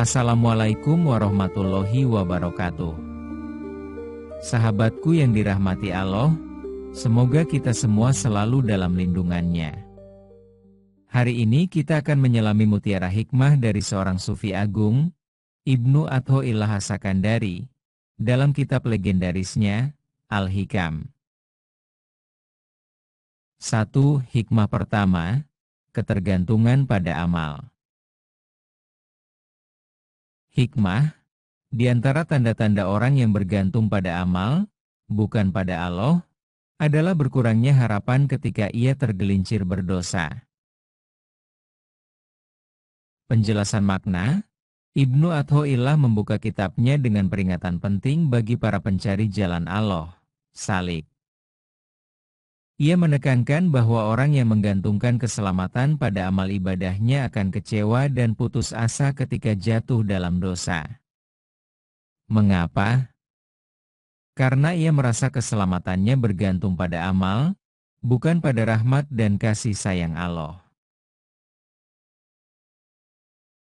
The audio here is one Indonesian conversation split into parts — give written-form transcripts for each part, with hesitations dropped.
Assalamualaikum warahmatullahi wabarakatuh. Sahabatku yang dirahmati Allah, semoga kita semua selalu dalam lindungannya. Hari ini kita akan menyelami mutiara hikmah dari seorang sufi agung, Ibnu Athaillah As-Sakandari, dalam kitab legendarisnya, Al-Hikam. 1. Hikmah pertama, ketergantungan pada amal. Hikmah, di antara tanda-tanda orang yang bergantung pada amal, bukan pada Allah, adalah berkurangnya harapan ketika ia tergelincir berdosa. Penjelasan makna, Ibnu Athaillah membuka kitabnya dengan peringatan penting bagi para pencari jalan Allah, salik. Ia menekankan bahwa orang yang menggantungkan keselamatan pada amal ibadahnya akan kecewa dan putus asa ketika jatuh dalam dosa. Mengapa? Karena ia merasa keselamatannya bergantung pada amal, bukan pada rahmat dan kasih sayang Allah.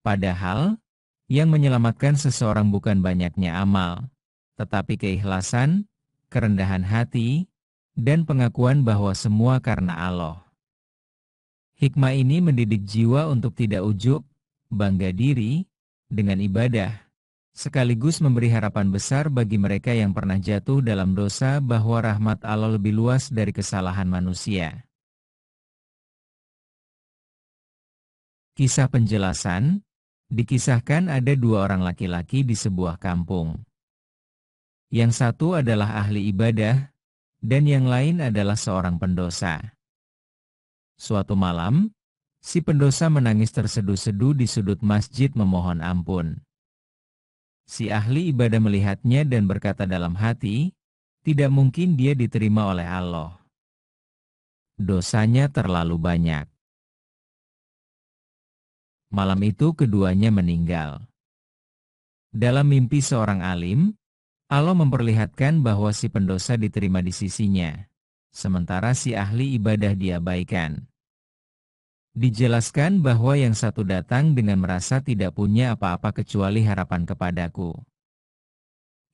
Padahal, yang menyelamatkan seseorang bukan banyaknya amal, tetapi keikhlasan, kerendahan hati, dan pengakuan bahwa semua karena Allah. Hikmah ini mendidik jiwa untuk tidak ujub, bangga diri, dengan ibadah, sekaligus memberi harapan besar bagi mereka yang pernah jatuh dalam dosa bahwa rahmat Allah lebih luas dari kesalahan manusia. Kisah penjelasan, dikisahkan ada dua orang laki-laki di sebuah kampung. Yang satu adalah ahli ibadah, dan yang lain adalah seorang pendosa. Suatu malam, si pendosa menangis terseduh-seduh di sudut masjid memohon ampun. Si ahli ibadah melihatnya dan berkata dalam hati, tidak mungkin dia diterima oleh Allah. Dosanya terlalu banyak. Malam itu keduanya meninggal. Dalam mimpi seorang alim, Allah memperlihatkan bahwa si pendosa diterima di sisinya, sementara si ahli ibadah diabaikan. Dijelaskan bahwa yang satu datang dengan merasa tidak punya apa-apa kecuali harapan kepadaku.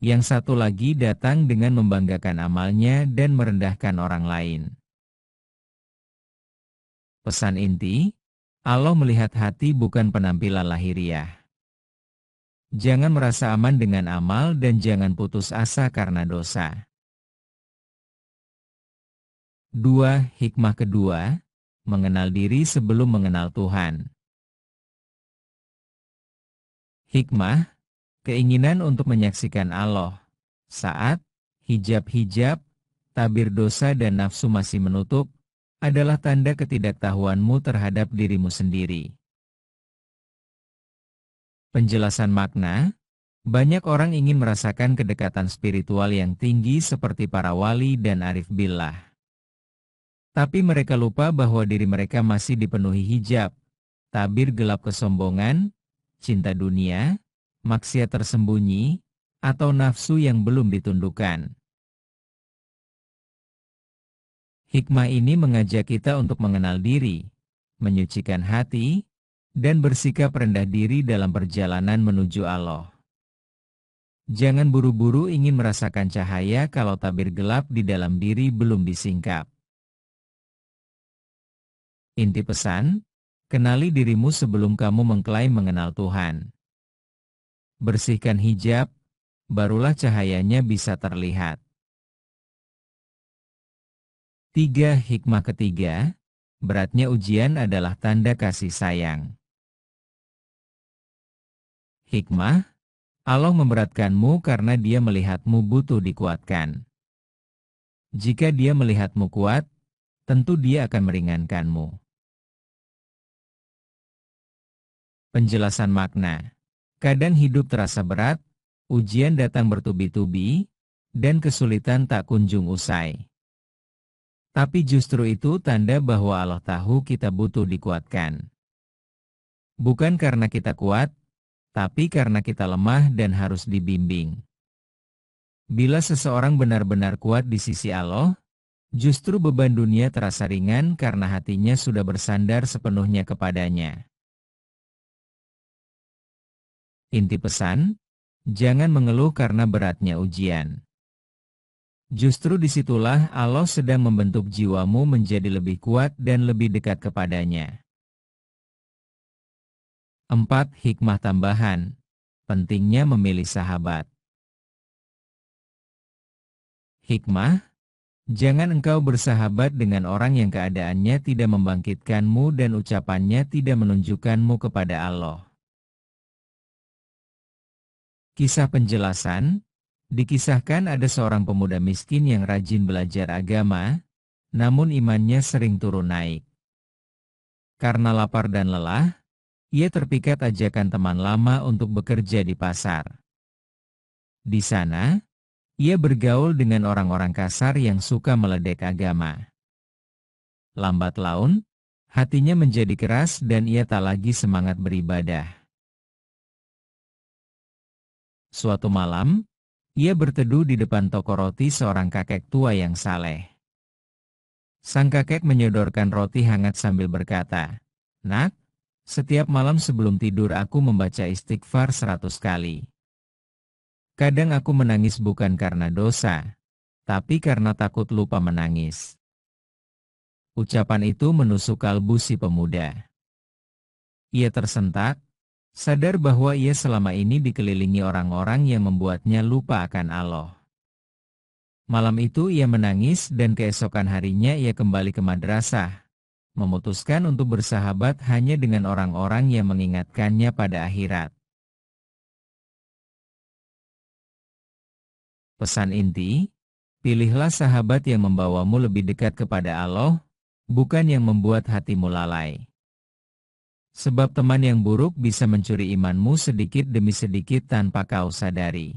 Yang satu lagi datang dengan membanggakan amalnya dan merendahkan orang lain. Pesan inti, Allah melihat hati bukan penampilan lahiriah. Jangan merasa aman dengan amal dan jangan putus asa karena dosa. 2. Hikmah kedua, mengenal diri sebelum mengenal Tuhan. Hikmah, keinginan untuk menyaksikan Allah, saat hijab-hijab, tabir dosa dan nafsu masih menutup, adalah tanda ketidaktahuanmu terhadap dirimu sendiri. Penjelasan makna, banyak orang ingin merasakan kedekatan spiritual yang tinggi seperti para wali dan arif billah. Tapi mereka lupa bahwa diri mereka masih dipenuhi hijab, tabir gelap kesombongan, cinta dunia, maksiat tersembunyi, atau nafsu yang belum ditundukkan. Hikmah ini mengajak kita untuk mengenal diri, menyucikan hati, dan bersikap rendah diri dalam perjalanan menuju Allah. Jangan buru-buru ingin merasakan cahaya kalau tabir gelap di dalam diri belum disingkap. Inti pesan, kenali dirimu sebelum kamu mengklaim mengenal Tuhan. Bersihkan hijab, barulah cahayanya bisa terlihat. 3. Hikmah ketiga, beratnya ujian adalah tanda kasih sayang. Hikmah, Allah memberatkanmu karena Dia melihatmu butuh dikuatkan. Jika Dia melihatmu kuat, tentu Dia akan meringankanmu. Penjelasan makna, kadang hidup terasa berat, ujian datang bertubi-tubi, dan kesulitan tak kunjung usai. Tapi justru itu tanda bahwa Allah tahu kita butuh dikuatkan. Bukan karena kita kuat, tapi karena kita lemah dan harus dibimbing. Bila seseorang benar-benar kuat di sisi Allah, justru beban dunia terasa ringan karena hatinya sudah bersandar sepenuhnya kepadanya. Inti pesan, jangan mengeluh karena beratnya ujian. Justru disitulah Allah sedang membentuk jiwamu menjadi lebih kuat dan lebih dekat kepadanya. 4. Hikmah tambahan. Pentingnya memilih sahabat. Hikmah, jangan engkau bersahabat dengan orang yang keadaannya tidak membangkitkanmu dan ucapannya tidak menunjukkanmu kepada Allah. Kisah penjelasan, dikisahkan ada seorang pemuda miskin yang rajin belajar agama, namun imannya sering turun naik. Karena lapar dan lelah, ia terpikat ajakan teman lama untuk bekerja di pasar. Di sana, ia bergaul dengan orang-orang kasar yang suka meledek agama. Lambat laun, hatinya menjadi keras dan ia tak lagi semangat beribadah. Suatu malam, ia berteduh di depan toko roti seorang kakek tua yang saleh. Sang kakek menyodorkan roti hangat sambil berkata, "Nak, setiap malam sebelum tidur aku membaca istighfar 100 kali. Kadang aku menangis bukan karena dosa, tapi karena takut lupa menangis." Ucapan itu menusuk kalbu si pemuda. Ia tersentak, sadar bahwa ia selama ini dikelilingi orang-orang yang membuatnya lupa akan Allah. Malam itu ia menangis dan keesokan harinya ia kembali ke madrasah, memutuskan untuk bersahabat hanya dengan orang-orang yang mengingatkannya pada akhirat. Pesan inti, pilihlah sahabat yang membawamu lebih dekat kepada Allah, bukan yang membuat hatimu lalai. Sebab teman yang buruk bisa mencuri imanmu sedikit demi sedikit tanpa kau sadari.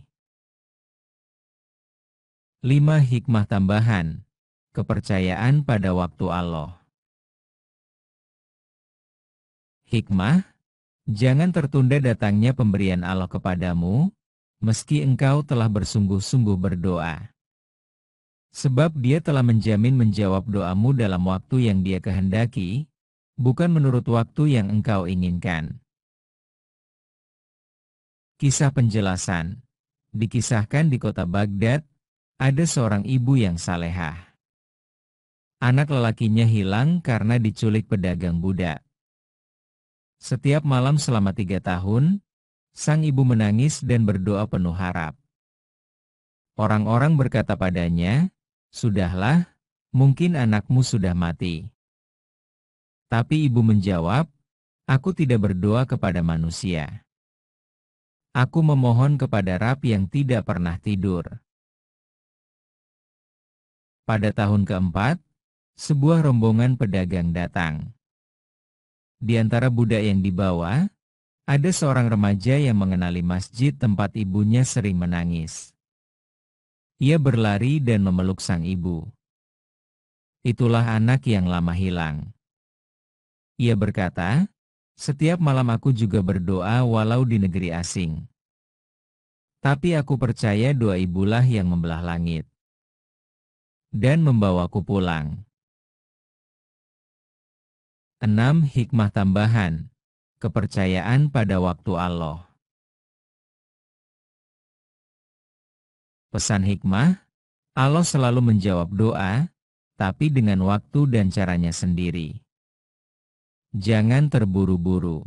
5. Hikmah tambahan. Kepercayaan pada waktu Allah. Hikmah, jangan tertunda datangnya pemberian Allah kepadamu, meski engkau telah bersungguh-sungguh berdoa. Sebab Dia telah menjamin menjawab doamu dalam waktu yang Dia kehendaki, bukan menurut waktu yang engkau inginkan. Kisah penjelasan. Dikisahkan di kota Baghdad, ada seorang ibu yang salehah. Anak lelakinya hilang karena diculik pedagang budak. Setiap malam selama 3 tahun, sang ibu menangis dan berdoa penuh harap. Orang-orang berkata padanya, "Sudahlah, mungkin anakmu sudah mati." Tapi ibu menjawab, "Aku tidak berdoa kepada manusia. Aku memohon kepada Rabb yang tidak pernah tidur." Pada tahun keempat, sebuah rombongan pedagang datang. Di antara budak yang dibawa, ada seorang remaja yang mengenali masjid tempat ibunya sering menangis. Ia berlari dan memeluk sang ibu. Itulah anak yang lama hilang. Ia berkata, "Setiap malam aku juga berdoa walau di negeri asing. Tapi aku percaya doa ibulah yang membelah langit dan membawaku pulang." 6. Hikmah tambahan. Kepercayaan pada waktu Allah. Pesan hikmah, Allah selalu menjawab doa, tapi dengan waktu dan caranya sendiri. Jangan terburu-buru.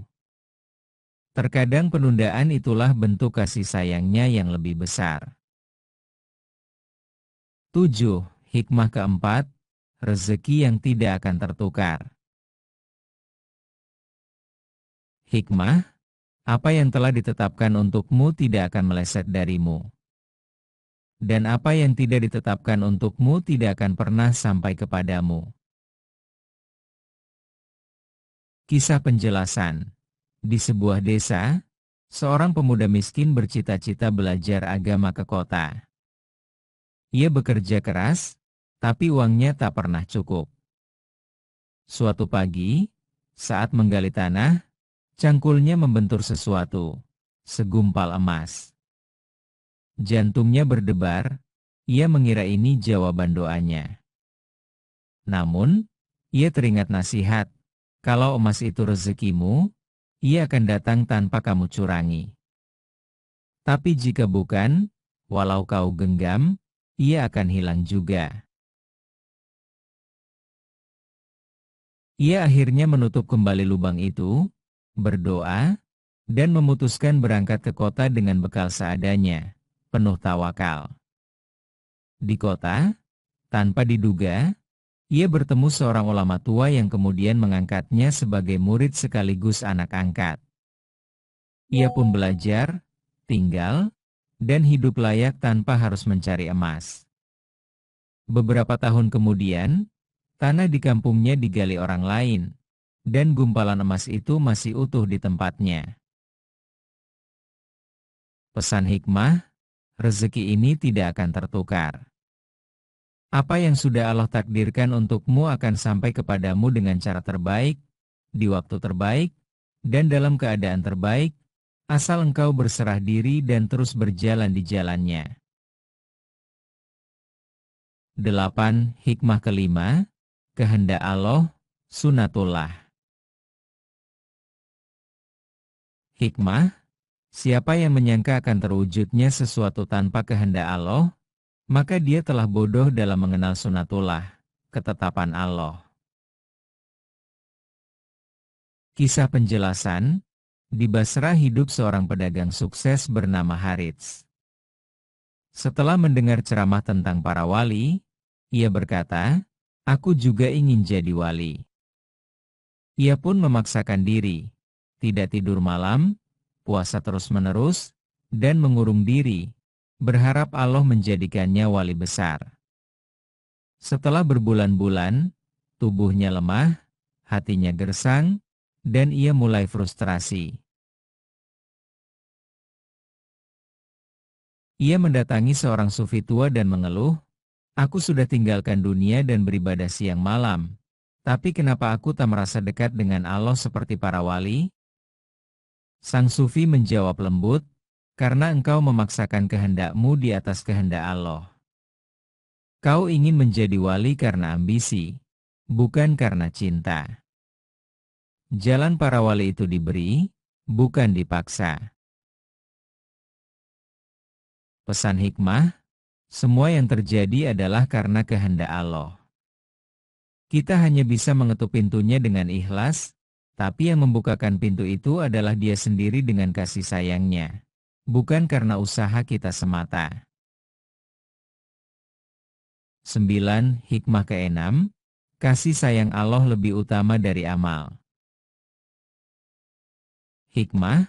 Terkadang penundaan itulah bentuk kasih sayangnya yang lebih besar. 7. Hikmah keempat, rezeki yang tidak akan tertukar. Hikmah, apa yang telah ditetapkan untukmu tidak akan meleset darimu. Dan apa yang tidak ditetapkan untukmu tidak akan pernah sampai kepadamu. Kisah penjelasan. Di sebuah desa, seorang pemuda miskin bercita-cita belajar agama ke kota. Ia bekerja keras, tapi uangnya tak pernah cukup. Suatu pagi, saat menggali tanah, cangkulnya membentur sesuatu, segumpal emas. Jantungnya berdebar, ia mengira ini jawaban doanya. Namun, ia teringat nasihat, kalau emas itu rezekimu, ia akan datang tanpa kamu curangi. Tapi jika bukan, walau kau genggam, ia akan hilang juga. Ia akhirnya menutup kembali lubang itu, berdoa, dan memutuskan berangkat ke kota dengan bekal seadanya, penuh tawakal. Di kota, tanpa diduga, ia bertemu seorang ulama tua yang kemudian mengangkatnya sebagai murid sekaligus anak angkat. Ia pun belajar, tinggal, dan hidup layak tanpa harus mencari emas. Beberapa tahun kemudian, tanah di kampungnya digali orang lain, dan gumpalan emas itu masih utuh di tempatnya. Pesan hikmah, rezeki ini tidak akan tertukar. Apa yang sudah Allah takdirkan untukmu akan sampai kepadamu dengan cara terbaik, di waktu terbaik, dan dalam keadaan terbaik, asal engkau berserah diri dan terus berjalan di jalannya. 8. Hikmah kelima, kehendak Allah, sunatullah. Hikmah, siapa yang menyangka akan terwujudnya sesuatu tanpa kehendak Allah, maka dia telah bodoh dalam mengenal sunatullah, ketetapan Allah. Kisah penjelasan, di Basrah hidup seorang pedagang sukses bernama Harits. Setelah mendengar ceramah tentang para wali, ia berkata, "Aku juga ingin jadi wali." Ia pun memaksakan diri, tidak tidur malam, puasa terus-menerus, dan mengurung diri, berharap Allah menjadikannya wali besar. Setelah berbulan-bulan, tubuhnya lemah, hatinya gersang, dan ia mulai frustrasi. Ia mendatangi seorang sufi tua dan mengeluh, "Aku sudah tinggalkan dunia dan beribadah siang malam. Tapi kenapa aku tak merasa dekat dengan Allah seperti para wali?" Sang sufi menjawab lembut, "Karena engkau memaksakan kehendakmu di atas kehendak Allah. Kau ingin menjadi wali karena ambisi, bukan karena cinta. Jalan para wali itu diberi, bukan dipaksa." Pesan hikmah, semua yang terjadi adalah karena kehendak Allah. Kita hanya bisa mengetuk pintunya dengan ikhlas, tapi yang membukakan pintu itu adalah Dia sendiri dengan kasih sayangnya, bukan karena usaha kita semata. 9. Hikmah keenam, kasih sayang Allah lebih utama dari amal. Hikmah,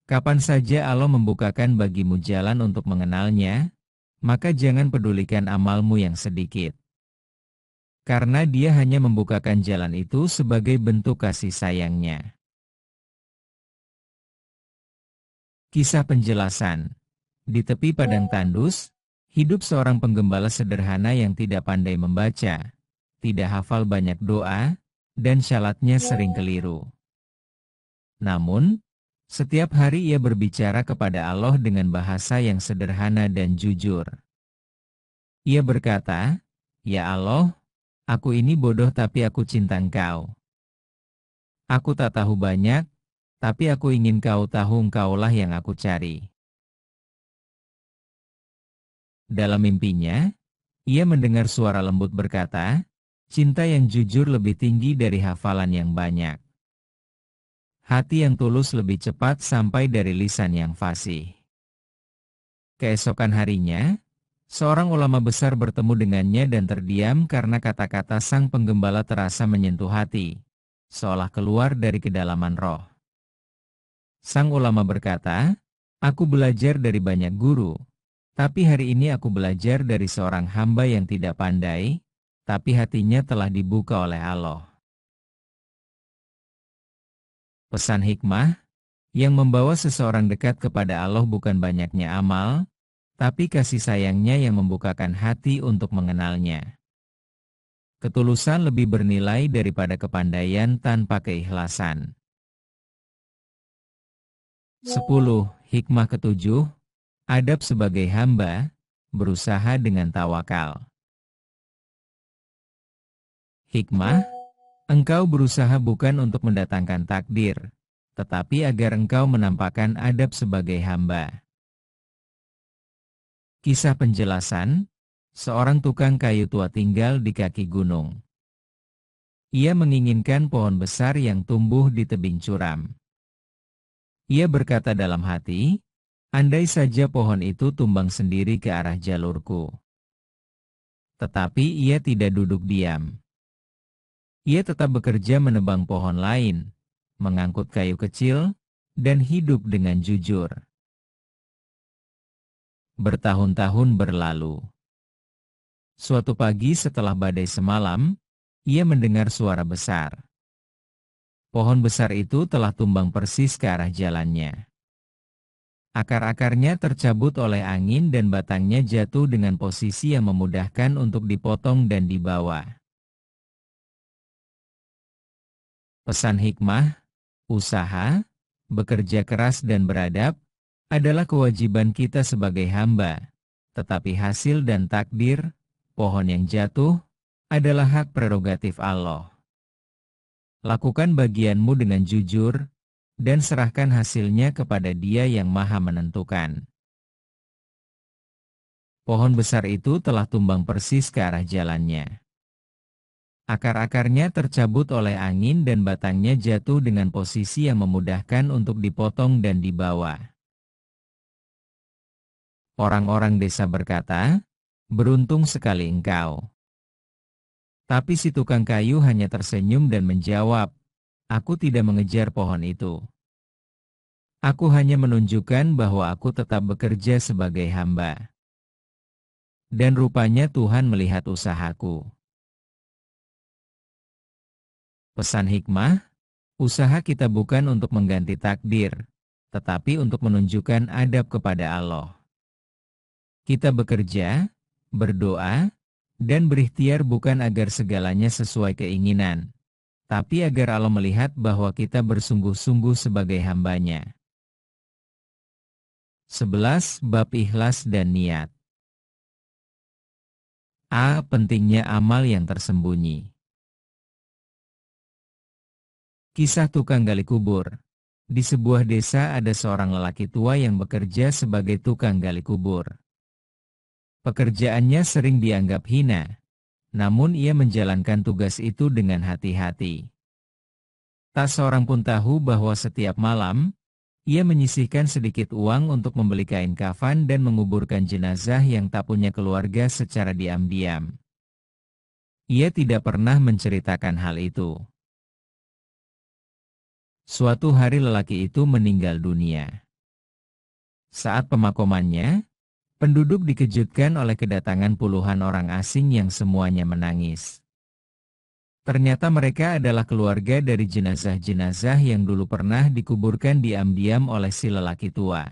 kapan saja Allah membukakan bagimu jalan untuk mengenalnya, maka jangan pedulikan amalmu yang sedikit. Karena Dia hanya membukakan jalan itu sebagai bentuk kasih sayangnya. Kisah penjelasan. Di tepi padang tandus, hidup seorang penggembala sederhana yang tidak pandai membaca, tidak hafal banyak doa, dan syalatnya sering keliru. Namun, setiap hari ia berbicara kepada Allah dengan bahasa yang sederhana dan jujur. Ia berkata, "Ya Allah, aku ini bodoh tapi aku cinta Engkau. Aku tak tahu banyak, tapi aku ingin Kau tahu Engkaulah yang aku cari." Dalam mimpinya, ia mendengar suara lembut berkata, "Cinta yang jujur lebih tinggi dari hafalan yang banyak. Hati yang tulus lebih cepat sampai dari lisan yang fasih." Keesokan harinya, seorang ulama besar bertemu dengannya dan terdiam karena kata-kata sang penggembala terasa menyentuh hati, seolah keluar dari kedalaman roh. Sang ulama berkata, "Aku belajar dari banyak guru, tapi hari ini aku belajar dari seorang hamba yang tidak pandai, tapi hatinya telah dibuka oleh Allah." Pesan hikmah, yang membawa seseorang dekat kepada Allah bukan banyaknya amal, tapi kasih sayangnya yang membukakan hati untuk mengenalnya. Ketulusan lebih bernilai daripada kepandaian tanpa keikhlasan. 10. Hikmah ketujuh, adab sebagai hamba, berusaha dengan tawakal. Hikmah, engkau berusaha bukan untuk mendatangkan takdir, tetapi agar engkau menampakkan adab sebagai hamba. Kisah penjelasan, seorang tukang kayu tua tinggal di kaki gunung. Ia menginginkan pohon besar yang tumbuh di tebing curam. Ia berkata dalam hati, andai saja pohon itu tumbang sendiri ke arah jalurku. Tetapi ia tidak duduk diam. Ia tetap bekerja menebang pohon lain, mengangkut kayu kecil, dan hidup dengan jujur. Bertahun-tahun berlalu. Suatu pagi setelah badai semalam, ia mendengar suara besar. Pohon besar itu telah tumbang persis ke arah jalannya. Akar-akarnya tercabut oleh angin dan batangnya jatuh dengan posisi yang memudahkan untuk dipotong dan dibawa. Pesan hikmah, usaha, bekerja keras dan beradab, adalah kewajiban kita sebagai hamba. Tetapi hasil dan takdir, pohon yang jatuh, adalah hak prerogatif Allah. Lakukan bagianmu dengan jujur, dan serahkan hasilnya kepada Dia yang Maha Menentukan. Pohon besar itu telah tumbang persis ke arah jalannya. Akar-akarnya tercabut oleh angin dan batangnya jatuh dengan posisi yang memudahkan untuk dipotong dan dibawa. Orang-orang desa berkata, "Beruntung sekali engkau." Tapi si tukang kayu hanya tersenyum dan menjawab, "Aku tidak mengejar pohon itu. Aku hanya menunjukkan bahwa aku tetap bekerja sebagai hamba. Dan rupanya Tuhan melihat usahaku." Pesan hikmah, usaha kita bukan untuk mengganti takdir, tetapi untuk menunjukkan adab kepada Allah. Kita bekerja, berdoa, dan berikhtiar bukan agar segalanya sesuai keinginan, tapi agar Allah melihat bahwa kita bersungguh-sungguh sebagai hamba-Nya. 11. Bab ikhlas dan niat. A. Pentingnya amal yang tersembunyi. Kisah tukang gali kubur. Di sebuah desa ada seorang lelaki tua yang bekerja sebagai tukang gali kubur. Pekerjaannya sering dianggap hina, namun ia menjalankan tugas itu dengan hati-hati. Tak seorang pun tahu bahwa setiap malam, ia menyisihkan sedikit uang untuk membeli kain kafan dan menguburkan jenazah yang tak punya keluarga secara diam-diam. Ia tidak pernah menceritakan hal itu. Suatu hari lelaki itu meninggal dunia. Saat pemakamannya, penduduk dikejutkan oleh kedatangan puluhan orang asing yang semuanya menangis. Ternyata mereka adalah keluarga dari jenazah-jenazah yang dulu pernah dikuburkan diam-diam oleh si lelaki tua.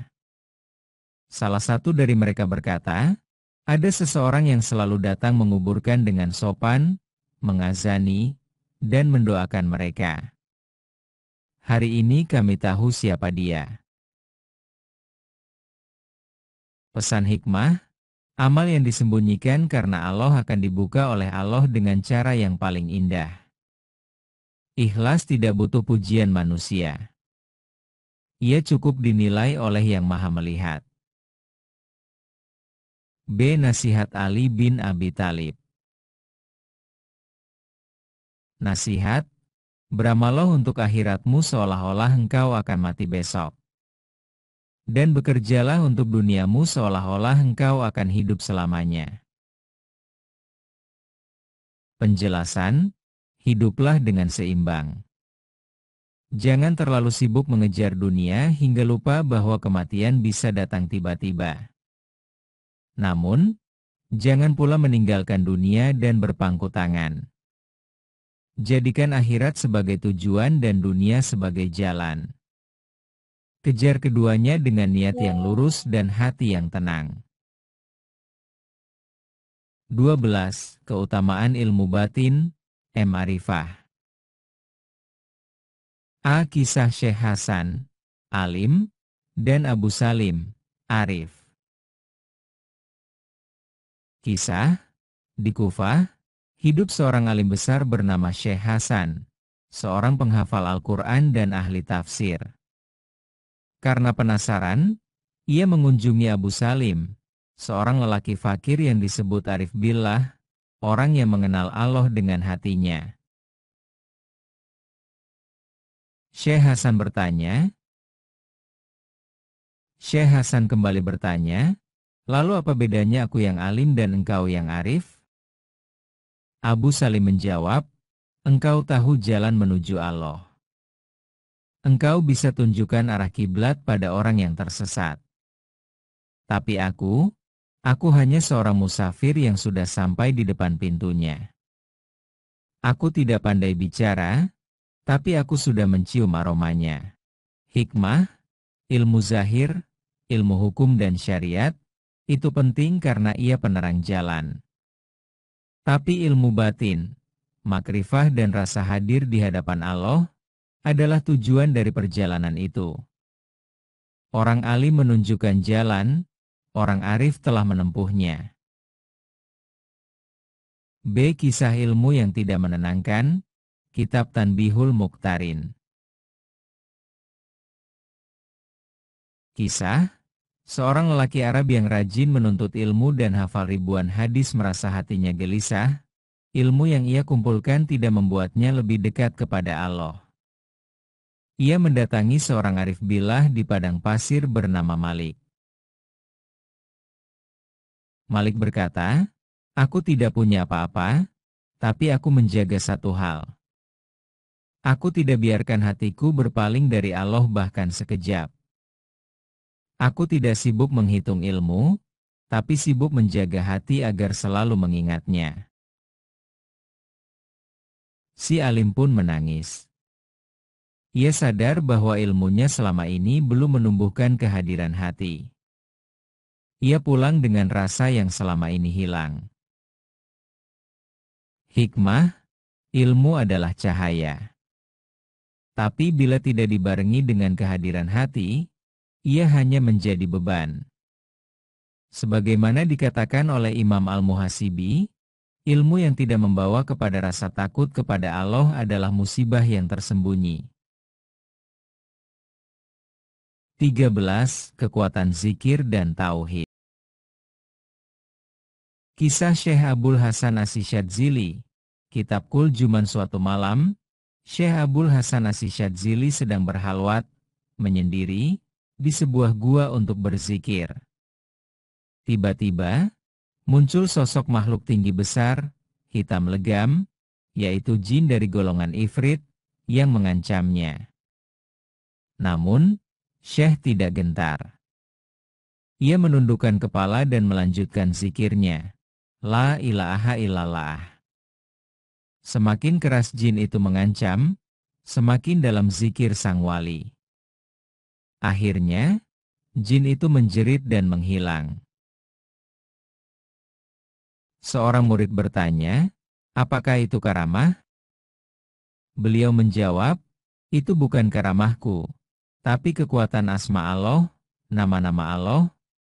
Salah satu dari mereka berkata, ada seseorang yang selalu datang menguburkan dengan sopan, mengazani, dan mendoakan mereka. Hari ini kami tahu siapa dia. Pesan hikmah, amal yang disembunyikan karena Allah akan dibuka oleh Allah dengan cara yang paling indah. Ikhlas tidak butuh pujian manusia. Ia cukup dinilai oleh Yang Maha Melihat. B. Nasihat Ali bin Abi Thalib. Nasihat, beramallah untuk akhiratmu seolah-olah engkau akan mati besok. Dan bekerjalah untuk duniamu seolah-olah engkau akan hidup selamanya. Penjelasan, hiduplah dengan seimbang. Jangan terlalu sibuk mengejar dunia hingga lupa bahwa kematian bisa datang tiba-tiba. Namun, jangan pula meninggalkan dunia dan berpangku tangan. Jadikan akhirat sebagai tujuan dan dunia sebagai jalan. Kejar keduanya dengan niat yang lurus dan hati yang tenang. 12. Keutamaan ilmu batin, Ma'rifah. A. Kisah Syekh Hasan, alim, dan Abu Salim, arif. Kisah, di Kufah, hidup seorang alim besar bernama Syekh Hasan, seorang penghafal Al-Quran dan ahli tafsir. Karena penasaran, ia mengunjungi Abu Salim, seorang lelaki fakir yang disebut Arif Billah, orang yang mengenal Allah dengan hatinya. Syekh Hasan bertanya. Syekh Hasan kembali bertanya, lalu apa bedanya aku yang alim dan engkau yang arif? Abu Salim menjawab, engkau tahu jalan menuju Allah. Engkau bisa tunjukkan arah kiblat pada orang yang tersesat. Tapi aku hanya seorang musafir yang sudah sampai di depan pintunya. Aku tidak pandai bicara, tapi aku sudah mencium aromanya. Hikmah, ilmu zahir, ilmu hukum dan syariat, itu penting karena ia penerang jalan. Tapi ilmu batin, makrifah dan rasa hadir di hadapan Allah, adalah tujuan dari perjalanan itu. Orang alim menunjukkan jalan, orang arif telah menempuhnya. B. Kisah ilmu yang tidak menenangkan, Kitab Tanbihul Muqtarin. Kisah, seorang lelaki Arab yang rajin menuntut ilmu dan hafal ribuan hadis merasa hatinya gelisah, ilmu yang ia kumpulkan tidak membuatnya lebih dekat kepada Allah. Ia mendatangi seorang Arif Billah di padang pasir bernama Malik. Malik berkata, aku tidak punya apa-apa, tapi aku menjaga satu hal. Aku tidak biarkan hatiku berpaling dari Allah bahkan sekejap. Aku tidak sibuk menghitung ilmu, tapi sibuk menjaga hati agar selalu mengingatnya. Si alim pun menangis. Ia sadar bahwa ilmunya selama ini belum menumbuhkan kehadiran hati. Ia pulang dengan rasa yang selama ini hilang. Hikmah, ilmu adalah cahaya. Tapi bila tidak dibarengi dengan kehadiran hati, ia hanya menjadi beban. Sebagaimana dikatakan oleh Imam Al-Muhasibi, ilmu yang tidak membawa kepada rasa takut kepada Allah adalah musibah yang tersembunyi. 13. Kekuatan zikir dan tauhid. Kisah Syekh Abul Hasan Asy-Syadzili. Kitab Kul Juman suatu malam, Syekh Abul Hasan Asy-Syadzili sedang berhalwat, menyendiri, di sebuah gua untuk berzikir. Tiba-tiba, muncul sosok makhluk tinggi besar, hitam legam, yaitu jin dari golongan ifrit, yang mengancamnya. Namun, Syekh tidak gentar. Ia menundukkan kepala dan melanjutkan zikirnya. La ilaha illallah. Semakin keras jin itu mengancam, semakin dalam zikir sang wali. Akhirnya, jin itu menjerit dan menghilang. Seorang murid bertanya, apakah itu karamah? Beliau menjawab, itu bukan karamahku, tapi kekuatan asma Allah, nama-nama Allah,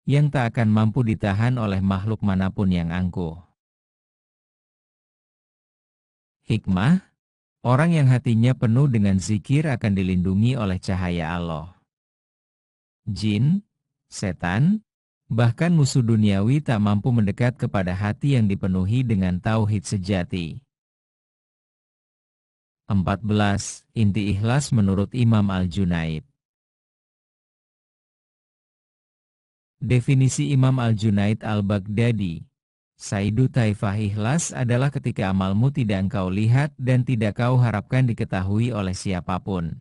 yang tak akan mampu ditahan oleh makhluk manapun yang angkuh. Hikmah, orang yang hatinya penuh dengan zikir akan dilindungi oleh cahaya Allah. Jin, setan, bahkan musuh duniawi tak mampu mendekat kepada hati yang dipenuhi dengan tauhid sejati. 14. Inti ikhlas menurut Imam Al-Junaid. Definisi Imam Al-Junaid Al-Baghdadi, Saidu Taifah ikhlas adalah ketika amalmu tidak engkau lihat dan tidak kau harapkan diketahui oleh siapapun.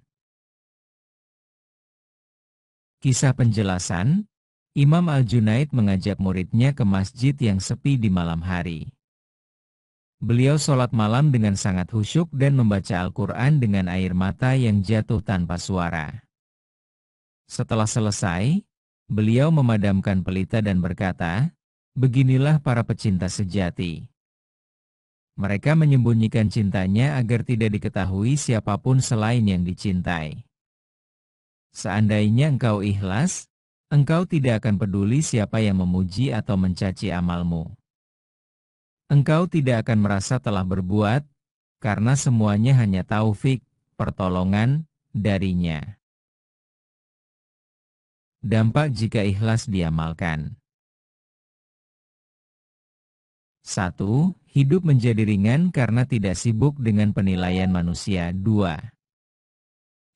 Kisah penjelasan, Imam Al-Junaid mengajak muridnya ke masjid yang sepi di malam hari. Beliau sholat malam dengan sangat khusyuk dan membaca Al-Quran dengan air mata yang jatuh tanpa suara. Setelah selesai, beliau memadamkan pelita dan berkata, beginilah para pecinta sejati. Mereka menyembunyikan cintanya agar tidak diketahui siapapun selain yang dicintai. Seandainya engkau ikhlas, engkau tidak akan peduli siapa yang memuji atau mencaci amalmu. Engkau tidak akan merasa telah berbuat, karena semuanya hanya taufik, pertolongan, darinya. Dampak jika ikhlas diamalkan. 1. Hidup menjadi ringan karena tidak sibuk dengan penilaian manusia. 2.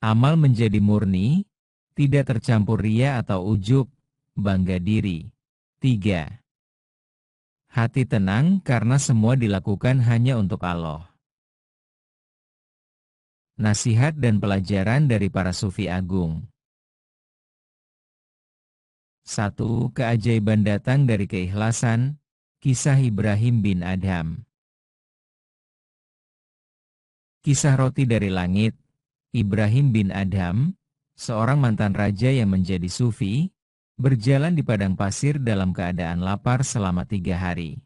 Amal menjadi murni, tidak tercampur ria atau ujub, bangga diri. 3. Hati tenang karena semua dilakukan hanya untuk Allah. Nasihat dan pelajaran dari para sufi agung. 1. Keajaiban datang dari keikhlasan. Kisah Ibrahim bin Adham. Kisah roti dari langit. Ibrahim bin Adham, seorang mantan raja yang menjadi sufi, berjalan di padang pasir dalam keadaan lapar selama 3 hari.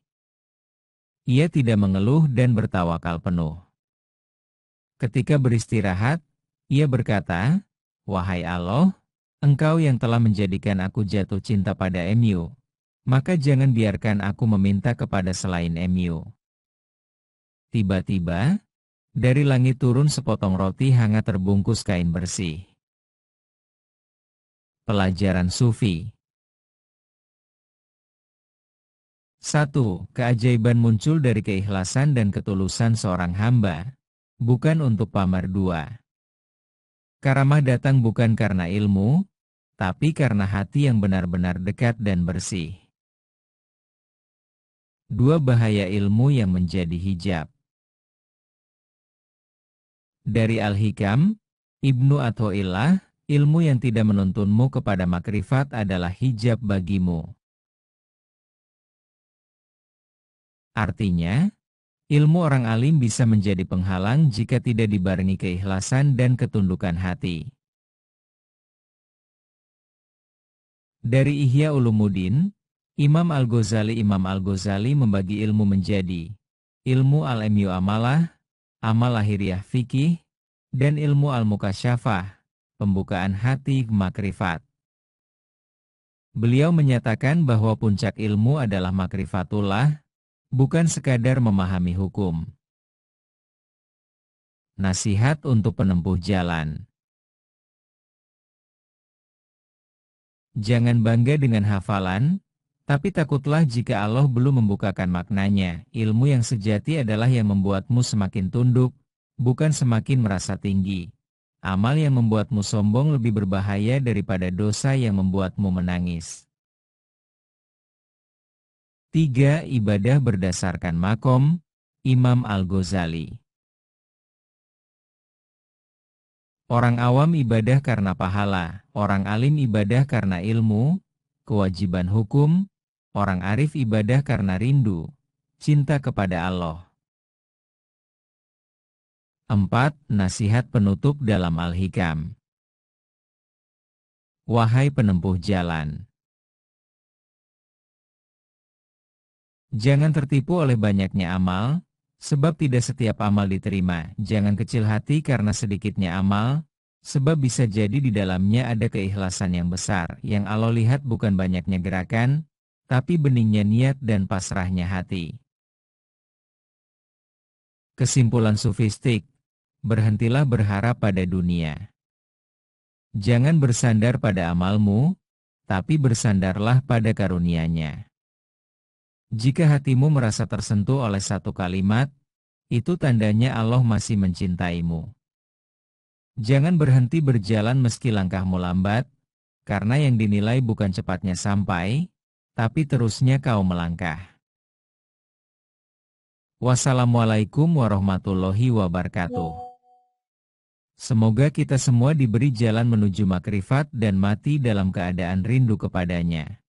Ia tidak mengeluh dan bertawakal penuh. Ketika beristirahat, ia berkata, "Wahai Allah, Engkau yang telah menjadikan aku jatuh cinta pada MU, maka jangan biarkan aku meminta kepada selain MU." Tiba-tiba, dari langit turun sepotong roti hangat terbungkus kain bersih. Pelajaran Sufi. 1. Keajaiban muncul dari keikhlasan dan ketulusan seorang hamba, bukan untuk pamer. 2. Karamah datang bukan karena ilmu, tapi karena hati yang benar-benar dekat dan bersih. 2. Bahaya ilmu yang menjadi hijab. Dari Al-Hikam, Ibnu Athaillah, ilmu yang tidak menuntunmu kepada makrifat adalah hijab bagimu. Artinya, ilmu orang alim bisa menjadi penghalang jika tidak dibarengi keikhlasan dan ketundukan hati. Dari Ihya Ulumuddin, Imam Al-Ghazali membagi ilmu menjadi ilmu al-ilmu amalah, amal lahiriah fikih, dan ilmu al-mukasyafah, pembukaan hati makrifat. Beliau menyatakan bahwa puncak ilmu adalah makrifatullah, bukan sekadar memahami hukum. Nasihat untuk penempuh jalan. Jangan bangga dengan hafalan, tapi takutlah jika Allah belum membukakan maknanya. Ilmu yang sejati adalah yang membuatmu semakin tunduk, bukan semakin merasa tinggi. Amal yang membuatmu sombong lebih berbahaya daripada dosa yang membuatmu menangis. 3. Ibadah berdasarkan makom. Imam Al-Ghazali. Orang awam ibadah karena pahala, orang alim ibadah karena ilmu, kewajiban hukum, orang arif ibadah karena rindu, cinta kepada Allah. 4. Nasihat penutup dalam Al-Hikam. Wahai penempuh jalan, jangan tertipu oleh banyaknya amal, sebab tidak setiap amal diterima. Jangan kecil hati karena sedikitnya amal, sebab bisa jadi di dalamnya ada keikhlasan yang besar. Yang Allah lihat bukan banyaknya gerakan, tapi beningnya niat dan pasrahnya hati. Kesimpulan sufistik, berhentilah berharap pada dunia. Jangan bersandar pada amalmu, tapi bersandarlah pada karunia-Nya. Jika hatimu merasa tersentuh oleh satu kalimat, itu tandanya Allah masih mencintaimu. Jangan berhenti berjalan meski langkahmu lambat, karena yang dinilai bukan cepatnya sampai, tapi terusnya kau melangkah. Wassalamualaikum warahmatullahi wabarakatuh. Semoga kita semua diberi jalan menuju makrifat dan mati dalam keadaan rindu kepadanya.